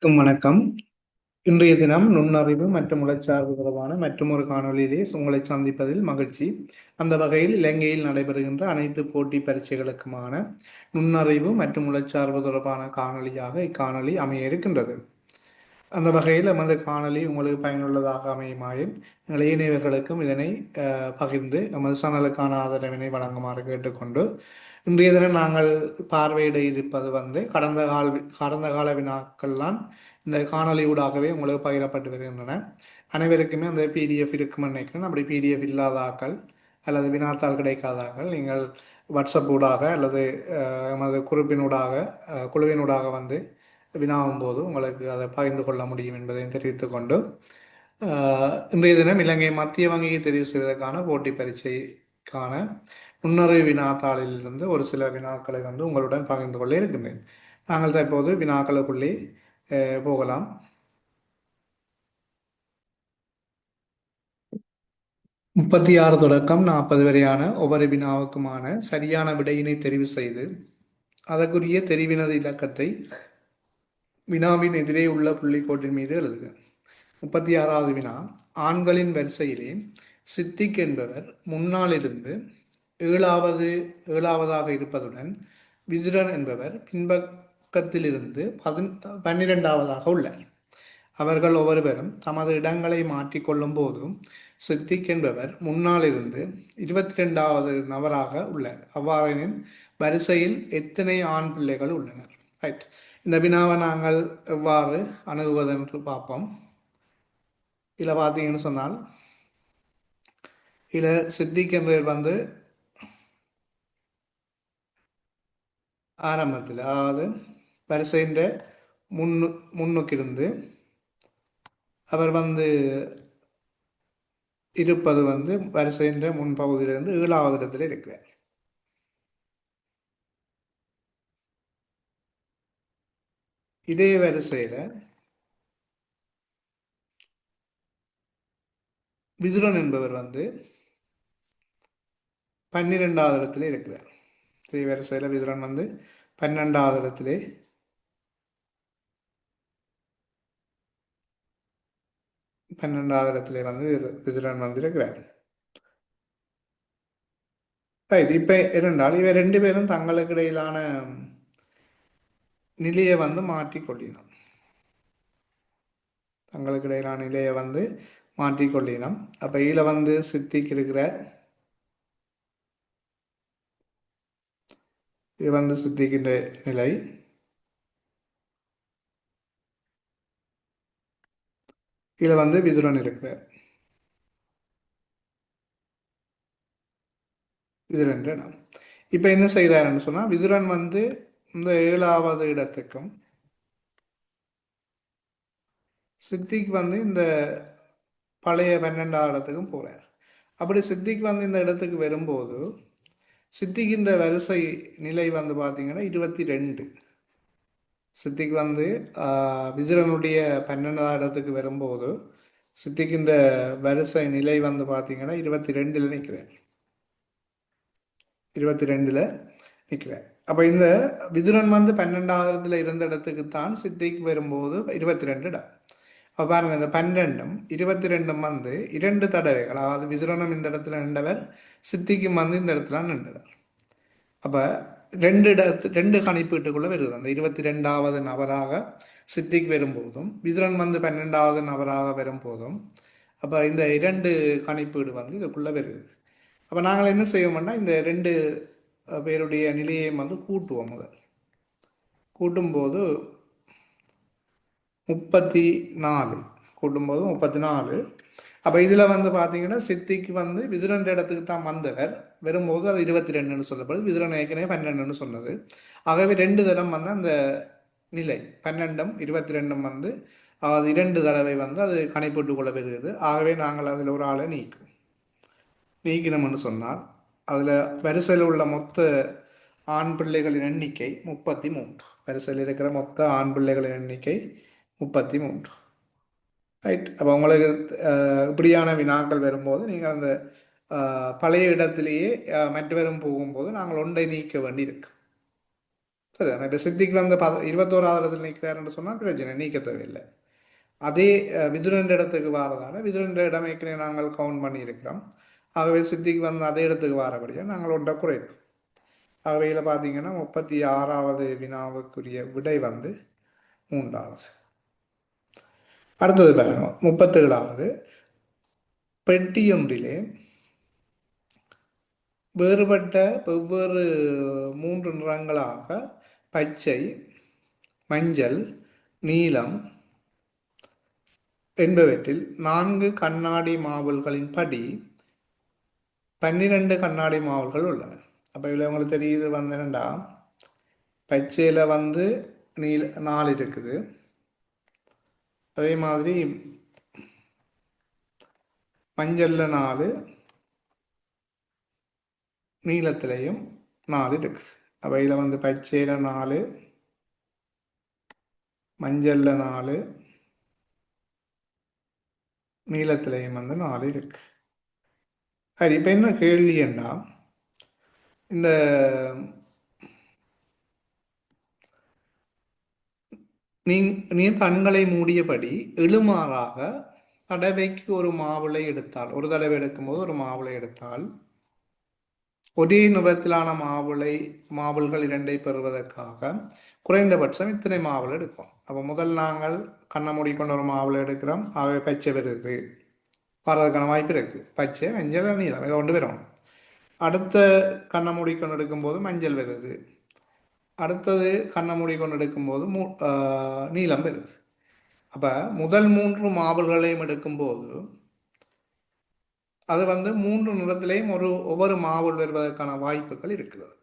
வணக்கம். இன்றைய தினம் நுண்ணறிவு மற்றும் உளச்சார்பு தொடர்பான மற்றொரு காணொளியிலே உங்களை சந்திப்பதில் மகிழ்ச்சி. அந்த வகையில் இலங்கையில் நடைபெறுகின்ற அனைத்து போட்டி பரீட்சைகளுக்குமான நுண்ணறிவு மற்றும் உளச்சார்பு தொடர்பான காணொளியாக இக்காணொளி அமைய இருக்கின்றது. அந்த வகையில் எமது காணொளி உங்களுக்கு பயனுள்ளதாக அமையுமாயின் இளைஞர்களுக்கும் இதனை பகிர்ந்து எமது சேனலுக்கான ஆதரவினை வழங்குமாறு கேட்டுக்கொண்டு, இன்றைய தினம் நாங்கள் பார்வையிட இருப்பது கடந்த கால வினாக்கள்லாம் இந்த காணொலி ஊடாகவே உங்களுக்கு பகிரப்பட்டு வருகின்றன. அனைவருக்குமே அந்த பிடிஎஃப் இருக்குமென்னு நினைக்கிறேன். அப்படி பிடிஎஃப் இல்லாதாக்கள் அல்லது வினாத்தாள் கிடைக்காதாக்கள் நீங்கள் வாட்ஸ்அப் ஊடாக அல்லது எமது குழுவினூடாக வந்து வினாவும் போது உங்களுக்கு அதை பகிர்ந்து கொள்ள முடியும் என்பதையும் தெரிவித்துக் கொண்டு, இன்றைய தினம் இலங்கை மத்திய வங்கியை தெரிவு செய்வதற்கான போட்டி பரீட்சைக்கான நுண்ணறிவு வினாத்தாளிலிருந்து ஒரு சில வினாக்களை வந்து உங்களுடன் பகிர்ந்து கொள்ள இருக்கின்றேன். நாங்கள் தற்போது வினாக்களுக்குள்ளே போகலாம். முப்பத்தி 6 தொடக்கம் 40 வரையான ஒவ்வொரு வினாவுக்குமான சரியான விடையினை தெரிவு செய்து அதற்குரிய தெரிவினது இலக்கத்தை வினாவின் எதிரே உள்ள புள்ளிக்கோட்டின் மீது எழுதுக. 36வது வினா, ஆண்களின் வரிசையிலே சித்திக் என்பவர் முன்னால் இருந்து ஏழாவதாக இருப்பதுடன் விசிறன் என்பவர் பின்பக்கத்திலிருந்து 12வதாக உள்ளார். அவர்கள் ஒவ்வொருவரும் தமது இடங்களை மாற்றிக்கொள்ளும் போதும் சித்திக் என்பவர் முன்னால் இருந்து 22வது நபராக உள்ளார். அவ்வாறெனின் வரிசையில் எத்தனை ஆண் பிள்ளைகள் உள்ளனர்? ரைட். இந்த வினாவை நாங்கள் எவ்வாறு அணுகுவதென்று பார்ப்போம். இதில் பார்த்தீங்கன்னு சொன்னால், இதில் சித்திக் என்பவர் வந்து ஆரம்பத்தில், அதாவது வரிசையின் முன்னுக்கு இருந்து அவர் வந்து இருப்பது வந்து வரிசையின் முன்பகுதியிலிருந்து 7வது இடத்துல இருக்கிறார். இதே வரிசையில விதுரன் என்பவர் வந்து 12வது இடத்துல இருக்கிறார். இதே வரிசையில விதுரன் வந்து 12வது இடத்திலே 12வது இடத்திலே வந்து விதுரன் வந்து இருக்கிறார். ரைட். இப்ப இருந்தால் இவை ரெண்டு பேரும் தங்களுக்கு இடையிலான நிலையை வந்து மாற்றிக்கொள்ளினோம். தங்களுக்கு இடையிலான நிலையை வந்து மாற்றிக்கொள்ளினோம். அப்ப இதுல வந்து சித்திக்கு இருக்கிறார். இது வந்து சித்திக்கின்ற நிலை. இதுல வந்து விதுரன் இருக்கிறார். இது ரெண்டு இடம். இப்ப என்ன செய்கிறாருன்னு சொன்னா, விதுரன் வந்து இந்த 7வது இடத்துக்கும் சித்திக் வந்து இந்த பழைய 12வது இடத்துக்கும் போறார். அப்படி சித்திக் வந்து இந்த இடத்துக்கு வரும்போது சித்திக்கின்ற வரிசை நிலை வந்து பார்த்தீங்கன்னா 22. சித்திக் வந்து விதுரனுடைய 12வது இடத்துக்கு வரும்போது சித்திக்கின்ற வரிசை நிலை வந்து பார்த்தீங்கன்னா 22ல் நிற்கிறார். 22ல் நிற்கிறார். அப்போ இந்த விதுரன் வந்து 12வது இருந்த இடத்துக்கு தான் சித்திக்கு வரும்போது 22 இடம். அப்போ பாருங்க, இந்த 12ம் 22ம் வந்து 2 தடவைகள், அதாவது விதுரனும் இந்த இடத்துல நின்றவர், சித்திக்கும் வந்து இந்த இடத்துல நின்றவர். அப்போ ரெண்டு கணிப்பீட்டுக்குள்ள வருது. அந்த 22வது நபராக சித்திக்கு வரும்போதும் விதுரன் வந்து 12வது நபராக வரும்போதும் அப்போ இந்த 2 கணிப்பீடு வந்து இதுக்குள்ள வருது. அப்போ நாங்கள் என்ன செய்வோம்னா, இந்த 2 பேருடைய நிலையை வந்து கூட்டுவோம். கூட்டும்போது 34 கூட்டும்போது 34. அப்போ இதில் வந்து பார்த்தீங்கன்னா சித்திக்கு வந்து விதுரன் இடத்துக்கு தான் வந்தவர் வரும்போது அது 22ன்னு சொல்லப்படுது. விதுரன் ஏற்கனவே 12ன்னு சொன்னது. ஆகவே 2 தரம் வந்து அந்த நிலை 12ம் 22ம் வந்து அது 2 தடவை வந்து அது கணிப்போட்டு கொள்ள பெறுகிறது. ஆகவே நாங்கள் அதில் ஒரு ஆளை நீக்கினோம்னு சொன்னால் அதில் வரிசையில் உள்ள மொத்த ஆண் பிள்ளைகளின் எண்ணிக்கை 33. வரிசையில் இருக்கிற மொத்த ஆண் பிள்ளைகளின் எண்ணிக்கை 33. ரைட். அப்போ உங்களுக்கு இப்படியான வினாக்கள் வரும்போது நீங்கள் அந்த பழைய இடத்திலேயே மற்றவரும் போகும்போது நாங்கள் ஒன்றை நீக்க வேண்டி இருக்கு. சரி, இப்போ சித்திக்கு வந்து 21வது இடத்துல நிற்கிறாருன்னு சொன்னால் பிரச்சனை நீக்க தேவையில்லை. அதே விதுரன்ற இடத்துக்கு வாரதால விதுரன்ற இடம் ஏற்கனவே நாங்கள் கவுண்ட் பண்ணியிருக்கிறோம். ஆகவே சித்திக்கு வந்து அதே இடத்துக்கு வாரபடியாக நாங்கள் ஒன்றை குறைப்போம். ஆகவே இதில் பார்த்தீங்கன்னா 36வது வினாவுக்குரிய விடை வந்து 3வது. அடுத்தது பாருங்க 37வது. பெட்டியொன்றிலே வேறுபட்ட வெவ்வேறு 3 நிறங்களாக பச்சை, மஞ்சள், நீலம் என்பவற்றில் 4 கண்ணாடி மாவுள்களின் படி 12 கண்ணாடி மாவுள்கள் உள்ளன. அப்போ இதில் உங்களுக்கு தெரியுது வந்து என்னண்டா, பச்சையில் வந்து 4 இருக்குது. அதே மாதிரி மஞ்சளில் 4, நீளத்திலையும் 4 இருக்குது. அப்போ இதில் வந்து பச்சையில் 4, மஞ்சளில் 4, நீளத்திலையும் வந்து 4 இருக்கு. சரி, இப்போ என்ன கேள்வி என்றால், இந்த நீர் கண்களை மூடியபடி எழுமாறாக தடவைக்கு ஒரு மாவுளை எடுத்தால், ஒரு தடவை எடுக்கும்போது ஒரு மாவுளை எடுத்தால், ஒரே நிறத்திலான மாவுள்கள் 2 பெறுவதற்காக குறைந்தபட்சம் இத்தனை மாவுளை எடுக்கும். அப்போ முதல் நாங்கள் கண்ணை மூடிக்கொண்டு ஒரு மாவுளை எடுக்கிறோம். ஆகவே பச்சை வருது, வரதுக்கான வாய்ப்பு இருக்கு. பச்சை, மஞ்சள், நீலம் இதை கொண்டு வரும். அடுத்த கண்ணை மூடிக்கொண்டு எடுக்கும்போது மஞ்சள் வருது. அடுத்தது கண்ணை மூடிக்கொண்டு எடுக்கும்போது நீலம் வருது. அப்போ முதல் 3 மாவுள்களையும் எடுக்கும்போது அது வந்து 3 நிறத்திலேயும் ஒவ்வொரு மாவுள் வருவதற்கான வாய்ப்புகள் இருக்கிறது.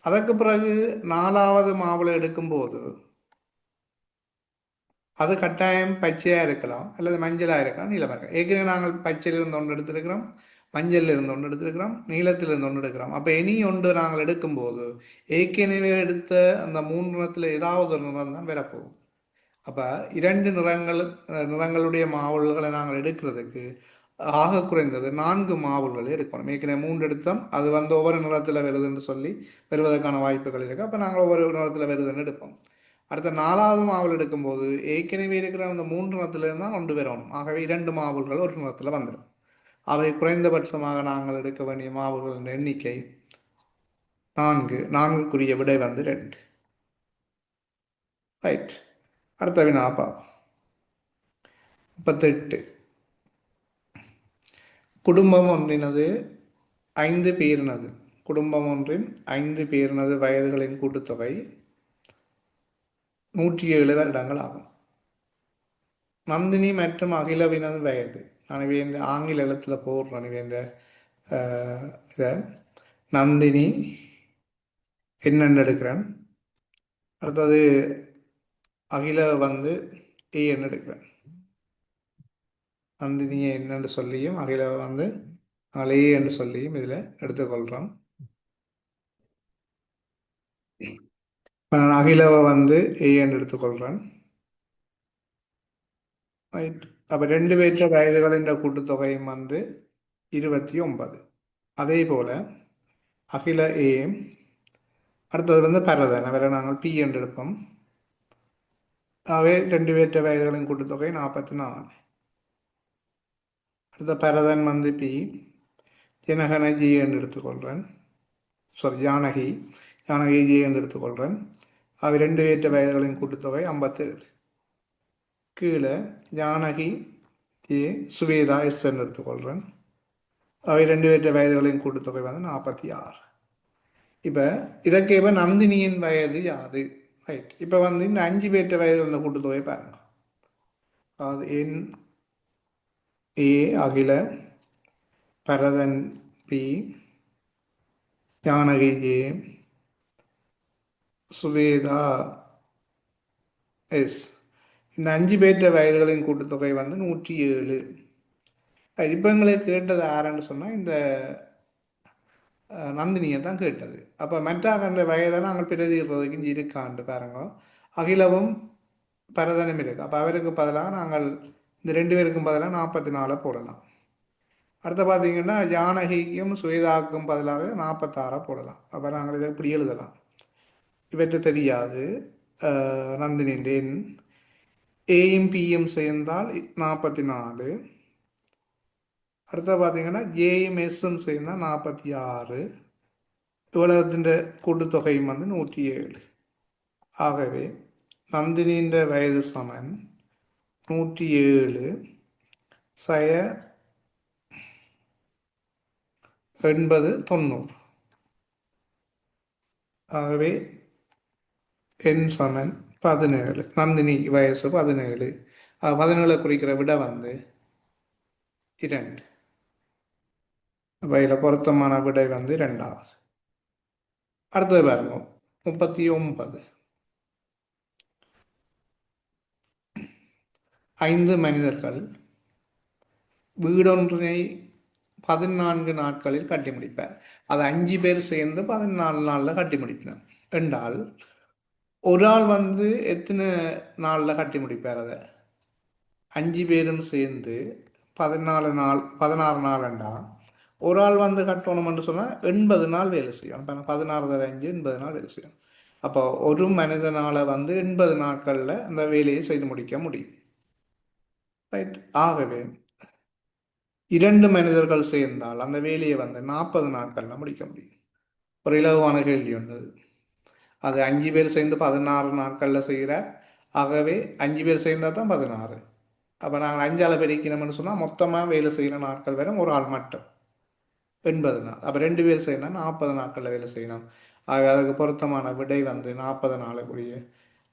அதற்கு பிறகு 4வது மாவுளை எடுக்கும்போது அது கட்டாயம் பச்சையாக இருக்கலாம், அல்லது மஞ்சளாக இருக்கலாம், நீளமாக இருக்கலாம். ஏற்கனவே நாங்கள் பச்சையிலிருந்து ஒன்று எடுத்திருக்கிறோம், மஞ்சள் இருந்து ஒன்று எடுத்திருக்கிறோம், நீளத்திலிருந்து ஒன்று எடுக்கிறோம். அப்போ இனி ஒன்று நாங்கள் எடுக்கும்போது ஏற்கனவே எடுத்த அந்த 3 நிறத்தில் ஏதாவது ஒரு நிறம் தான் வரப்போகும். அப்போ 2 நிறங்களுடைய மாவுள்களை நாங்கள் எடுக்கிறதுக்கு ஆக குறைந்தது 4 மாவுள்களை எடுக்கணும். ஏற்கனவே 3 எடுத்தோம், அது வந்து ஒவ்வொரு நிறத்தில் வருதுன்னு சொல்லி வருவதற்கான வாய்ப்புகள் இருக்குது. அப்போ நாங்கள் ஒவ்வொரு நிறத்தில் வருதுன்னு எடுப்போம். அடுத்த 4வது மாவுள் எடுக்கும்போது ஏற்கனவே இருக்கிற அந்த 3 நிறத்திலிருந்து தான் கொண்டு வரணும். ஆகவே 2 மாவுள்கள் ஒரு நிறத்தில் வந்துடும். அவை குறைந்தபட்சமாக நாங்கள் எடுக்க வேண்டிய மாவுள்களின் எண்ணிக்கை 4. 4க்குரிய விடை வந்து 2. ரைட். அடுத்த வினா பார்ப்போம். 38. குடும்பம் ஒன்றினது 5 பேரினது குடும்பம் ஒன்றின் 5 பேரினது வயதுகளின் கூட்டுத்தொகை 107 வருடங்கள் ஆகும். நந்தினி மற்றும் அகிலவினது வயது, நான் இந்த ஆங்கில எழுத்தில் போடுறேன் இந்த இதை. நந்தினி என்னென்னு எடுக்கிறேன், அடுத்தது அகில வந்து ஏன்னு எடுக்கிறேன். நந்தினியை என்னென்று சொல்லியும் அகில வந்து ஏ என்று சொல்லியும் இதில் எடுத்துக்கொள்கிறோம். நான் அகிலவை வந்து ஏ என்று எடுத்துக்கொள்கிறேன். ரைட். அப்போ 2 பேற்ற வயதுகளின் கூட்டுத்தொகையும் வந்து 29. அதே போல் அகில ஏ, அடுத்தது வந்து பரதன், அவரை நாங்கள் பி என்று எடுப்போம். ஆகவே 2 பேற்ற வயதுகளின் கூட்டுத்தொகை 44. அடுத்த பரதன் வந்து பி, ஜனகனை ஜி என்று எடுத்துக்கொள்கிறேன். ஜானகி ஜி என்று எடுத்துக்கொள்கிறேன். அவை 2 பேற்ற வயதுகளின் கூட்டுத்தொகை 57. கீழே ஜானகி ஏ, சுவேதா எஸ் என்று எடுத்துக்கொள்கிறேன். அவை 2 பேற்ற வயதுகளின் கூட்டுத்தொகை வந்து 46. இப்போ இதற்கு நந்தினியின் வயது யாது? ரைட். இப்போ வந்து இந்த 5 பேற்ற வயதுகளின் கூட்டுத்தொகை பாருங்க. அதாவது என் A Akhila, Bharathan B, Janaki J, Swetha S. இந்த 5 பேற்ற வயதுகளின் கூட்டுத்தொகை வந்து 107. இப்போ எங்களுக்கு கேட்டது யாருன்னு சொன்னால் இந்த நந்தினியை தான் கேட்டது. அப்போ மெட்டாகன்ற வயதை நாங்கள் பிரதிடுறதுக்கு இங்கே இருக்காண்டு பாருங்க. அகிலவும் பரதனும் இருக்கு. அப்போ அவருக்கு பதிலாக நாங்கள் இந்த 2 பேருக்கும் பதிலாக 44 போடலாம். அடுத்து பார்த்தீங்கன்னா ஜானகிக்கும் சுவேதாவுக்கும் பதிலாக 46 போடலாம். அப்போ நாங்கள் இதை இப்படி எழுதலாம். இவற்றை தெரியாது. நந்தினியின் எண் ஏயும் பியும் சேர்ந்தால் 44. அடுத்த பார்த்தீங்கன்னா ஜேயும் எஸ்ஸும் சேர்ந்தால் 46. இவ்வளோத்தின் கூட்டுத்தொகையும் வந்து 107. ஆகவே நந்தினியின் வயது சமன் 107 சய 80 90. ஆகவே என் சமன் 17. நந்தினி வயசு 17. 17 குறிக்கிற விட வந்து 2. வயல பொருத்தமான விடை வந்து 2வது. அடுத்தது பாருங்க 39. 5 மனிதர்கள் வீடொன்றினை 14 நாட்களில் கட்டி முடிப்பார். அது 5 பேர் சேர்ந்து 14 நாளில் கட்டி முடிப்பினார் என்றால் ஒரு ஆள் வந்து எத்தனை நாளில் கட்டி முடிப்பார்? அதை 5 பேரும் சேர்ந்து 14 நாள் 16 நாள் என்றா ஒரு ஆள் வந்து கட்டணும்னு சொன்னால் 80 நாள் வேலை செய்யணும். 16 தர 5 80 நாள் வேலை செய்யணும். அப்போ ஒரு மனிதனால் வந்து 80 நாட்களில் அந்த வேலையை செய்து முடிக்க முடியும். ரைட். ஆகவே 2 மனிதர்கள் சேர்ந்தால் அந்த வேலையை வந்து 40 நாட்களில் முடிக்க முடியும். ஒரு இலகுவான கேள்வி ஒன்றது. அது 5 பேர் சேர்ந்து 16 நாட்களில் செய்கிறார். ஆகவே 5 பேர் சேர்ந்தால் தான் 16. அப்போ நாங்கள் 5ஆல் பெருக்கினோம்னு சொன்னால் மொத்தமாக வேலை செய்கிற நாட்கள் வரும் ஒரு ஆள் மட்டும் 80 நாள். அப்போ 2 பேர் சேர்ந்தால் 40 நாட்களில் வேலை செய்யணும். ஆக அதுக்கு பொருத்தமான விடை வந்து 40 நாளுக்குரிய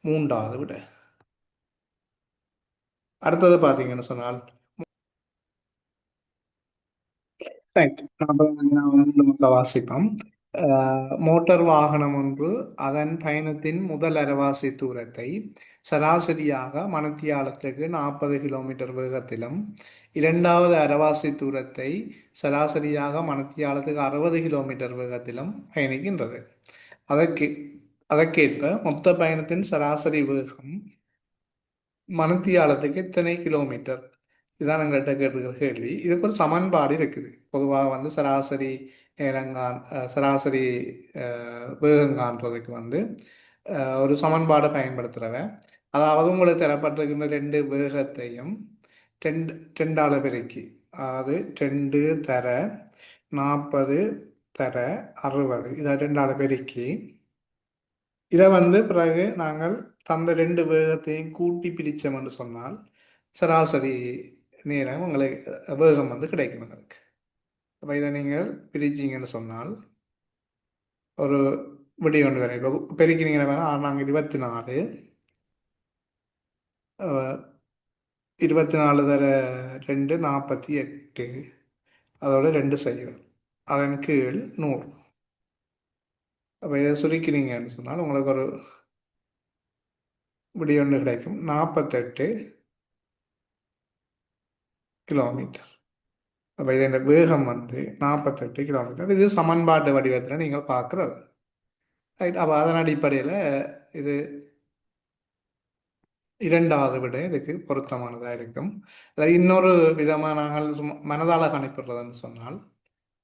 3வது விடை. அடுத்தது பார்த்தீங்கன்னு சொன்னால் ரைட். வாசிப்போம். மோட்டார் வாகனம் ஒன்று அதன் பயணத்தின் முதல் அரைவாசி தூரத்தை சராசரியாக மணித்தியாலத்துக்கு 40 கிலோமீட்டர் வேகத்திலும் இரண்டாவது அரைவாசி தூரத்தை சராசரியாக மணித்தியாலத்துக்கு 60 கிலோமீட்டர் வேகத்திலும் பயணிக்கின்றது. அதற்கு அதற்கேற்ப மொத்த பயணத்தின் சராசரி வேகம் மணித்தியாலத்துக்கு எத்தனை கிலோமீட்டர்? இதுதான் எங்கள்கிட்ட கேட்டுக்கிற கேள்வி. இதுக்கு ஒரு சமன்பாடு இருக்குது. பொதுவாக வந்து சராசரி நேரங்கான் சராசரி வேகங்கான்றதுக்கு வந்து ஒரு சமன்பாடை பயன்படுத்துகிறவன். அதாவது உங்களுக்கு தரப்பட்டிருக்கின்ற 2 வேகத்தையும் 2ஆல் பெருக்கி, அதாவது 2 தர 40 தர 60 இதை 2ஆல் பெருக்கி இதை வந்து பிறகு நாங்கள் தந்த 2 வேகத்தையும் கூட்டி பிரித்தோம்னு சொன்னால் சராசரி நேரம் உங்களுக்கு வேகம் வந்து கிடைக்கும் எங்களுக்கு. அப்போ இதை நீங்கள் பிரிச்சிங்கன்னு சொன்னால் ஒரு விடை ஒன்று வரும். இப்போ பெருக்கினீங்கன்னா வேணால் 6 24 24 தர 2 48 அதோட 2 செய்யும். அதன் கீழ் 100. அப்போ இதை சுருக்கினீங்கன்னு சொன்னால் உங்களுக்கு ஒரு விடை ஒன்று கிடைக்கும் 48 கிலோமீட்டர். அப்போ இதன் வேகம் வந்து 48 கிலோமீட்டர். இது சமன்பாட்டு வடிவத்தில் நீங்கள் பார்க்குறது. ரைட். அப்போ அதன் அடிப்படையில் இது 2வது விட இதுக்கு பொருத்தமானதாக இருக்கும். அல்லது இன்னொரு விதமாக நாங்கள் மனதால் கணிப்பிடுறதுன்னு சொன்னால்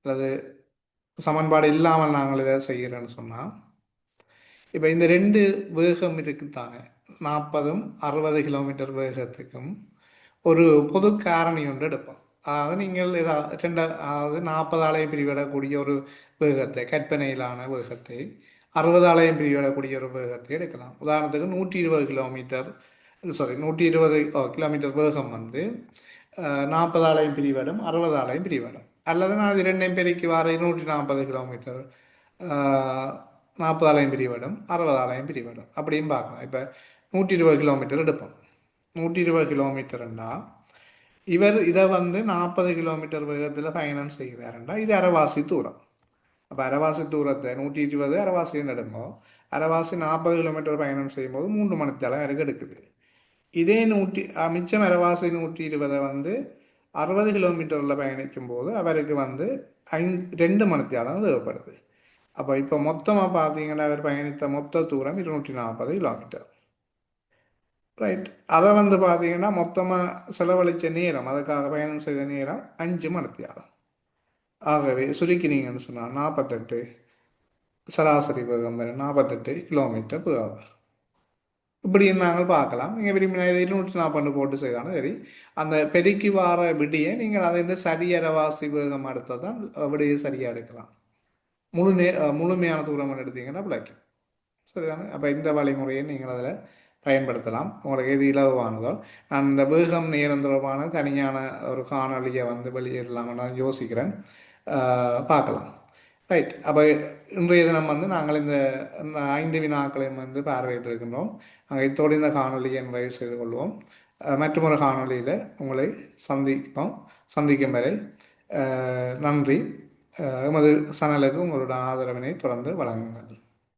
அல்லது சமன்பாடு இல்லாமல் நாங்கள் இதை செய்கிறோன்னு சொன்னால் இப்போ இந்த 2 வேகம் இருக்குத்தானே 40ம் 60 கிலோமீட்டர் வேகத்துக்கும் ஒரு பொது காரணி ஒன்று எடுப்போம். அதாவது நீங்கள் அதாவது 40ஆலையும் பிரிவிடக்கூடிய ஒரு வேகத்தை கற்பனையிலான வேகத்தை 60ஆலையும் பிரிவிடக்கூடிய ஒரு வேகத்தை எடுக்கலாம். உதாரணத்துக்கு 120 கிலோமீட்டர் 120 கிலோமீட்டர் வேகம் வந்து 40ஆலையும் பிரிவிடும் 60ஆலையும் பிரிவிடும். அல்லது நான் இது 2ஐயும் பெருக்கி வர 240 கிலோமீட்டர் 40ஆலையும் பிரிவிடும் 60ஆலையும் பிரிவிடும் அப்படியும் பார்க்கலாம். இப்போ 120 கிலோமீட்டர் எடுப்போம். 120 கிலோமீட்டர்ண்டா இவர் இதை வந்து 40 கிலோமீட்டர் வேகத்தில் பயணம் செய்கிறாருண்டா இது அரைவாசி தூரம். அப்போ அரைவாசி தூரத்தை 120 அரைவாசின்னு எடுப்போம். அரைவாசி 40 கிலோமீட்டர் பயணம் செய்யும்போது 3 மணித்தேலம் இருக்கு எடுக்குது. இதே மிச்சம் அரைவாசி 120 வந்து 60 கிலோமீட்டரில் பயணிக்கும் போது அவருக்கு வந்து 2 மணித்தேலம் தேவைப்படுது. அப்போ இப்போ மொத்தமாக பார்த்தீங்கன்னா அவர் பயணித்த மொத்த தூரம் 240 கிலோமீட்டர். ரைட். அதை வந்து பார்த்தீங்கன்னா மொத்தமாக செலவழித்த நேரம் அதுக்காக பயணம் செய்த நேரம் 5 மணித்தியாலம். ஆகவே சுருக்கினீங்கன்னு சொன்னால் 48 சராசரி வேகம் வரை 48 km/h. இப்படி நாங்கள் பார்க்கலாம். நீங்கள் விரும்பினா 240 போட்டு செய்தாலும் சரி, அந்த பெருக்கி வார விடியை நீங்கள் அதை சரியரவாசி வேகம் அடுத்தது தான் விடையை சரியாக எடுக்கலாம். முழுமையான தூரம் எடுத்தீங்கன்னா பிழைக்கும். சரிதானே? அப்போ இந்த வழிமுறையை நீங்கள் அதில் பயன்படுத்தலாம். உங்களுக்கு எது இலகுவானதோ. நான் இந்த வேகம் நேரம் தொடர்பான தனியான ஒரு காணொலியை வெளியிடலாம்னு நான் யோசிக்கிறேன். பார்க்கலாம். ரைட். அப்போ இன்றைய தினம் நாங்கள் இந்த 5 வினாக்களையும் பார்வையிட்டு இருக்கின்றோம். நாங்கள் இத்தோடு இந்த காணொலியை நிறைவு செய்து கொள்வோம். மற்றொரு காணொலியில் உங்களை சந்திக்கும் வரை நன்றி. எமது சேனலுக்கு உங்களோட ஆதரவினை தொடர்ந்து வழங்குங்கள்.